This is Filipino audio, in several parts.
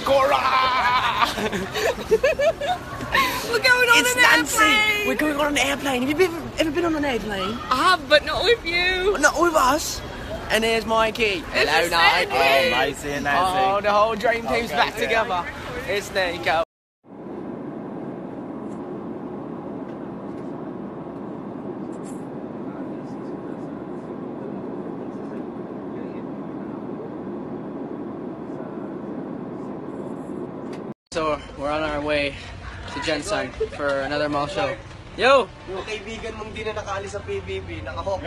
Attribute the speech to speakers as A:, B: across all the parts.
A: Cora!
B: We're going on
A: It's
B: an
A: Nancy!
B: airplane!
A: We're going on an airplane. Have you ever been on an airplane?
B: I have, but not with you.
A: Not with us. And there's Mikey. Hello,
B: is
A: Nike.
B: Sandy.
C: Maisie and Nancy.
A: Oh, the whole dream team's back together. It's Nico. So we're on our way to Jensen for another mall show. Yo!
C: Yung kaibigan mong di na nakaalis sa PBB, nakahawk.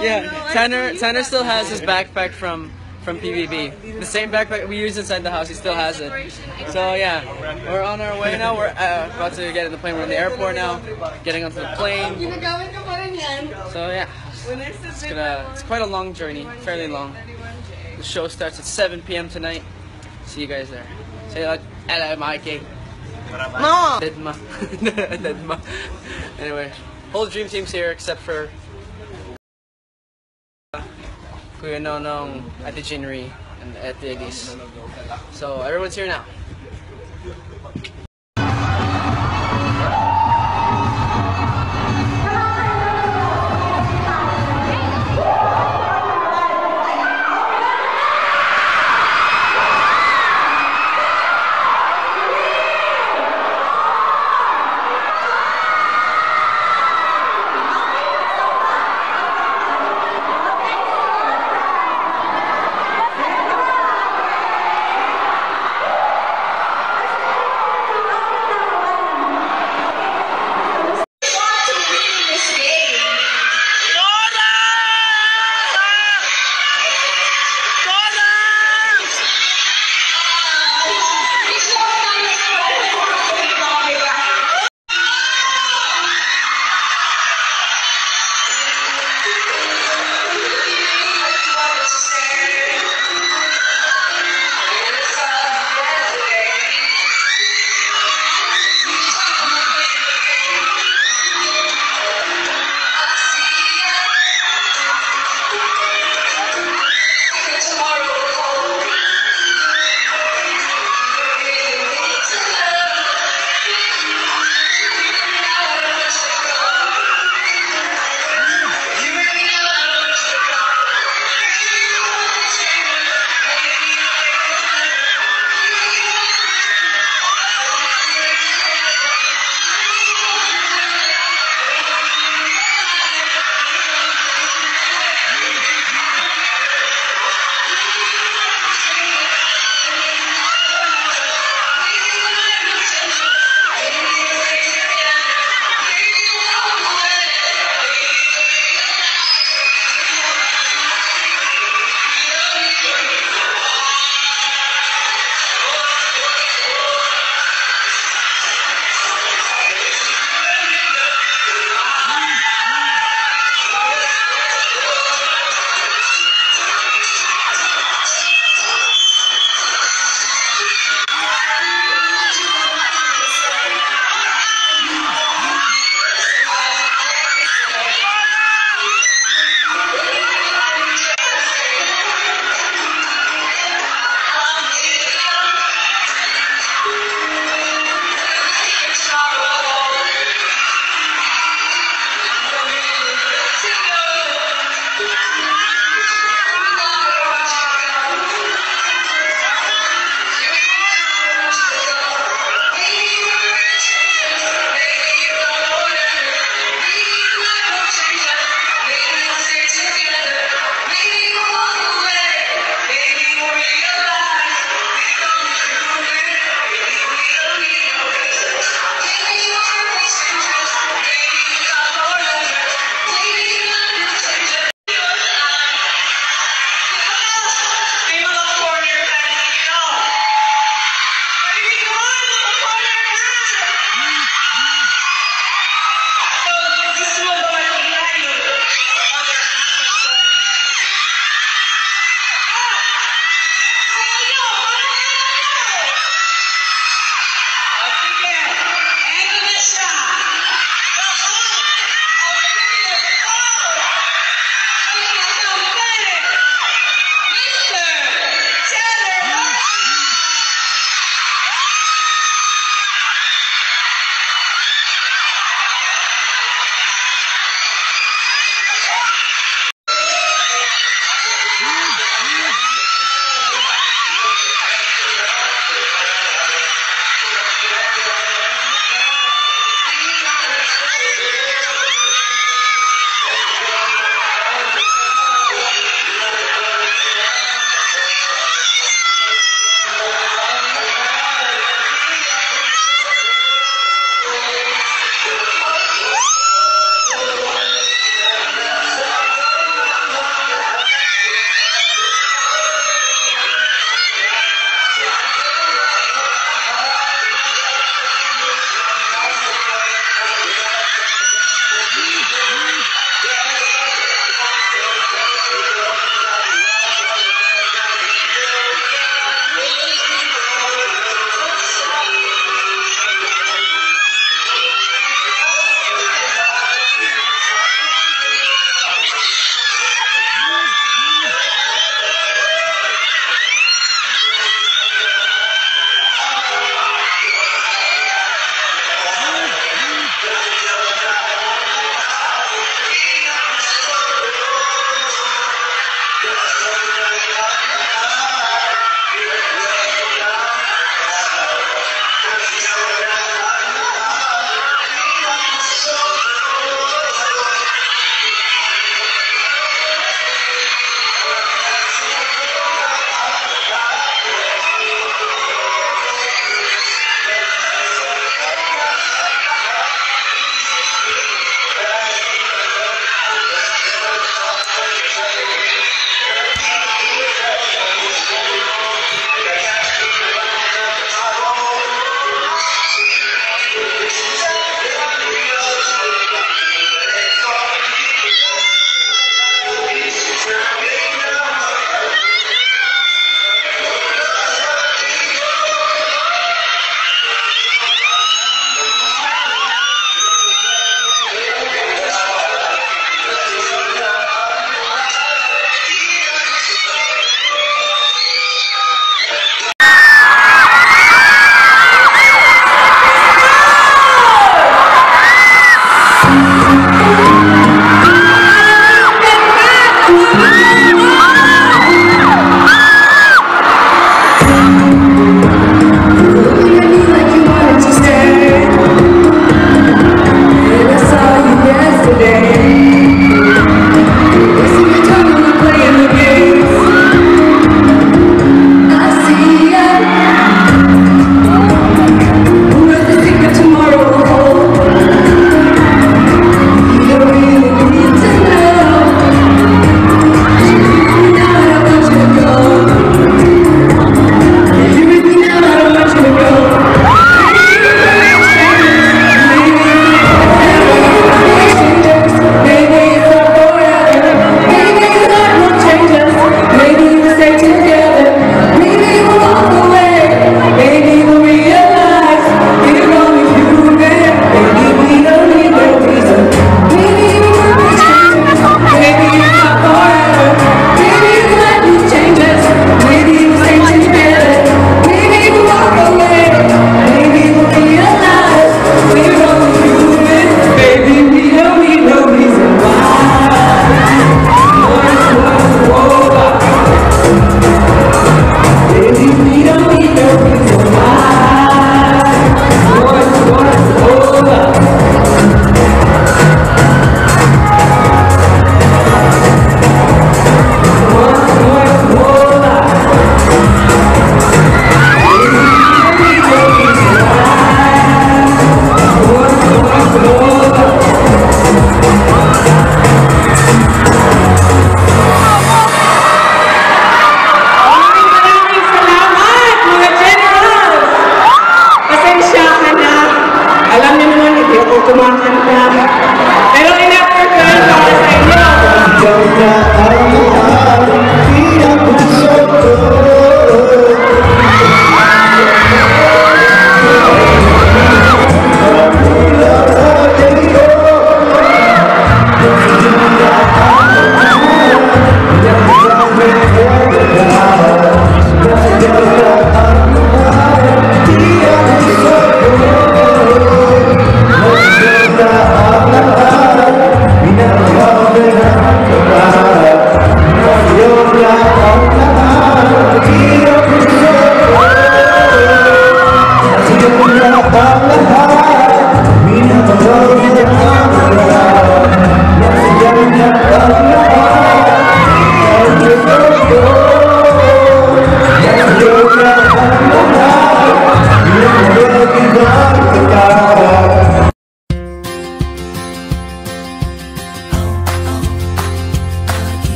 A: Yeah, Tanner still has his backpack from PBB. The same backpack we used inside the house, he still has it. So yeah, we're on our way now. We're about to get in the plane. We're in the airport now, getting onto the plane. So yeah, it's quite a long journey, fairly long. The show starts at 7 p.m. tonight. See you guys there. Say hello, Mikey. No! Deadma. Deadma. Anyway, whole dream team's here except for Kuya Nonong, Ate Jinri, and Ate Elise. So everyone's here now.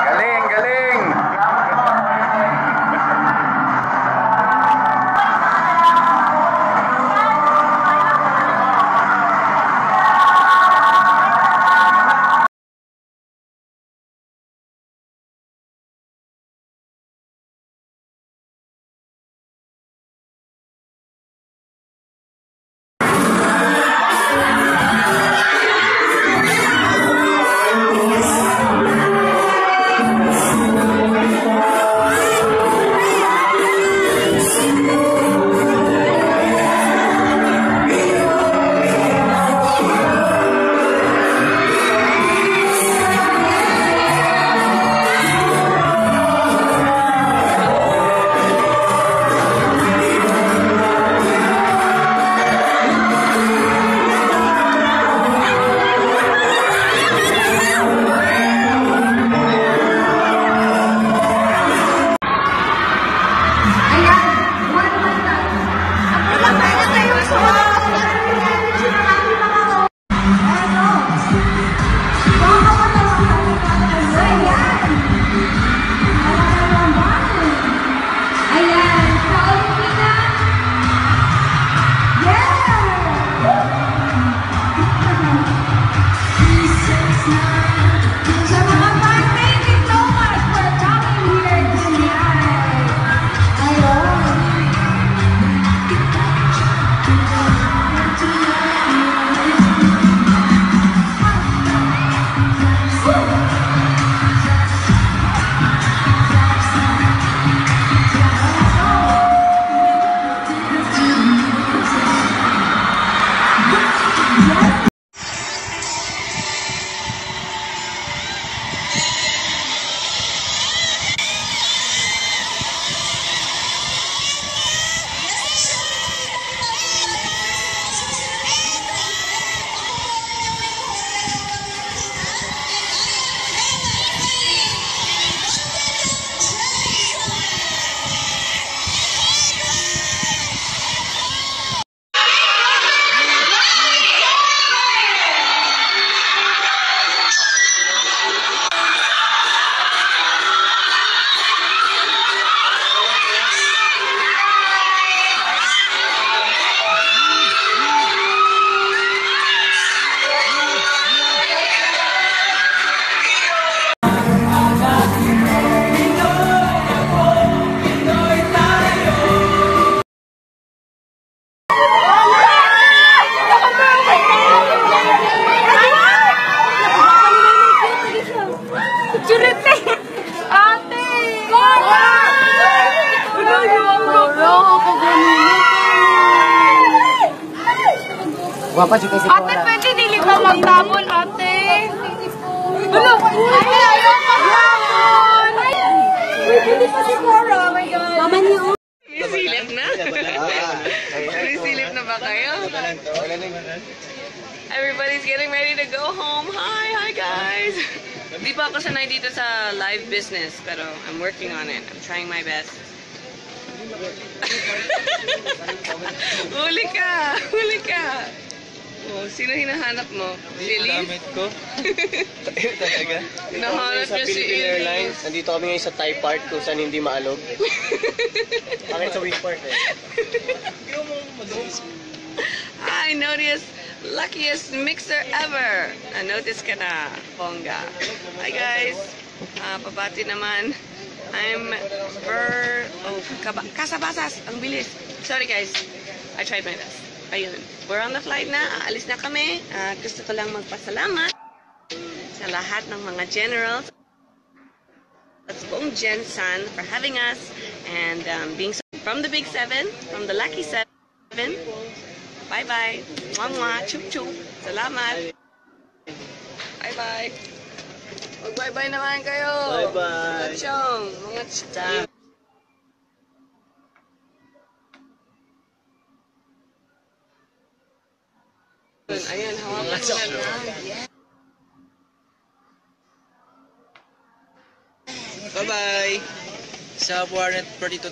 D: Galing, galing!
E: Guwapa juga si
B: Ate, pwede dili ka magtamon, ate. Ano? Ate, ayaw magtamon. Pwede pa si Cora, oh my God. Mama niyo. May silip na? May silip na ba kayo? Everybody's getting ready to go home. Hi guys. Di pa ako sanay dito sa live business, pero I'm working on it. I'm trying my best. Huli ka! Huli ka! Oh, sino hinahanap mo? Si Elise?
C: Gamit ko. Talaga.
B: Hinahanap
C: Sa
B: niya si
C: Philippine Airlines.
B: Elise.
C: Nandito kami ngayon sa Thai part kung saan hindi maalog. Bakit sa weak part eh?
B: I noticed luckiest mixer ever. Na-notice ka na, Bongga. Hi guys. Pabati naman. I'm Kasabasas. Ang bilis. Sorry guys. I tried my best. Ayun. We're on the flight na. Aalis na kami. Gusto ko lang magpasalamat sa lahat ng mga generals. That's buong Gensan for having us and being from the Big Seven, from the Lucky Seven. Bye-bye. Mwah-mwah. Chup-chup. Salamat. Bye-bye. Mag-bye-bye naman kayo.
C: Bye-bye.
B: Mga chong. Mga chong. Ayan, hawakan mo na. Yeah.
A: Bye-bye! Sa 432,032.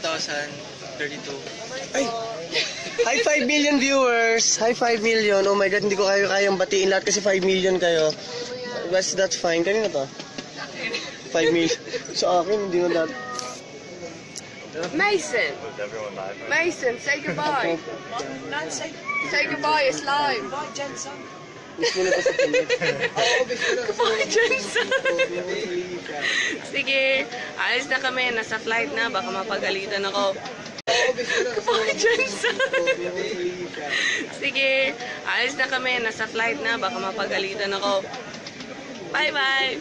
C: Ay! Hi 5 million viewers! Hi 5 million! Oh my God, hindi ko kayo kayang batiin lahat kasi 5 million kayo. But that's fine. Kanina to? 5 million. Sa akin, hindi na lahat.
B: Mason! Mason, say goodbye! Say goodbye, it's live!
C: Mismo na pa sa pilit.
B: Goodbye, Jensen! Sige, alis na kami. Nasa flight na. Baka mapagalitan ako. Goodbye, Jensen! Sige, alis na kami. Nasa flight na. Baka mapagalitan ako. Bye-bye!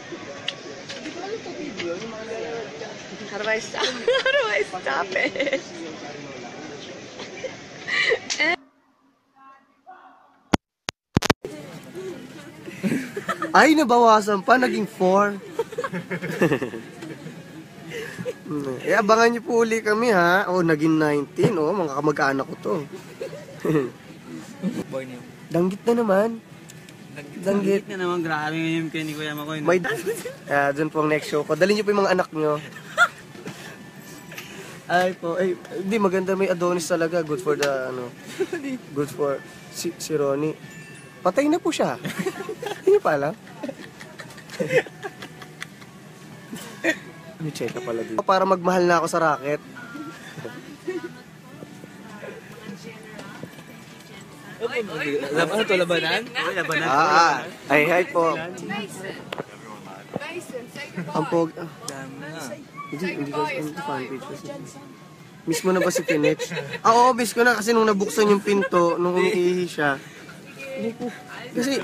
B: How do I stop? How do I stop it?
C: Ay, nabawasan pa. Naging 4. Abangan niyo po uli kami, ha? Naging 19. Mga kamag-anak ko to. Danggit na naman. Danggit
A: na naman, grabe yung kay ni Kuya Makoy.
C: May dun po ang next show ko. Dalhin niyo po yung mga anak niyo. Ay po, hindi maganda, may Adonis talaga. Good for the, good for si Ronnie. Patay na po siya. Hindi pa alam. May check pala dito. Para magmahal na ako sa racket.
A: Labanan to, labanan? Labanan.
C: Ay, hi po.
B: Mason! Mason, say goodbye!
C: Ang pog... Hindi fan page kasi. Miss mo na ba si Pinich? Oo, miss ko na kasi nung nabuksan yung pinto, nung umiihi siya. Kasi,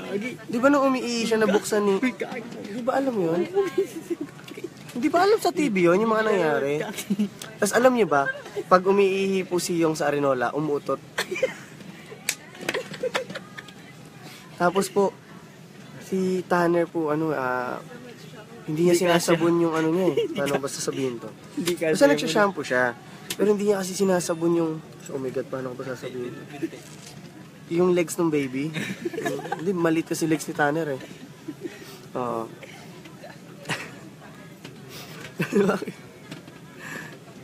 C: di ba nung umiihi siya, nabuksan ni... Di ba alam yun? Hindi ba alam sa TV yun, yung mga nangyari? Tapos alam niyo ba, pag umiihi po si Yung sa Arinola, umuutot. Tapos po, si Tanner po, hindi niya sinasabon yung niya eh. Paano ba sasabihin to? Basta nagsashampoo siya. Pero hindi niya kasi sinasabon yung... Oh my God, paano ko ba sasabihin to? Yung legs ng baby. Hindi, maliit kasi legs ni Tanner eh. Oo.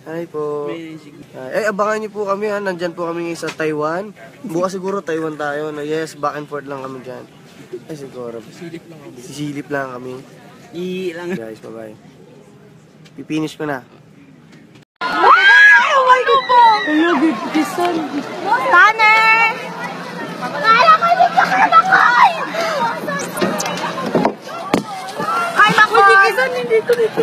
C: Hi po. Abangan niyo po kami ha. Nandyan po kami sa Taiwan. Bukas siguro Taiwan tayo. Yes, back and forth lang kami dyan. Ay siguro. Sisilip lang kami.
A: Lang.
C: Guys, bye-bye. Pipinish ko na.
E: Oh my God po! Hello, Gibson! Tanner! Kala ko hindi ka Makoy! Hi, Makoy! Hindi ko dito.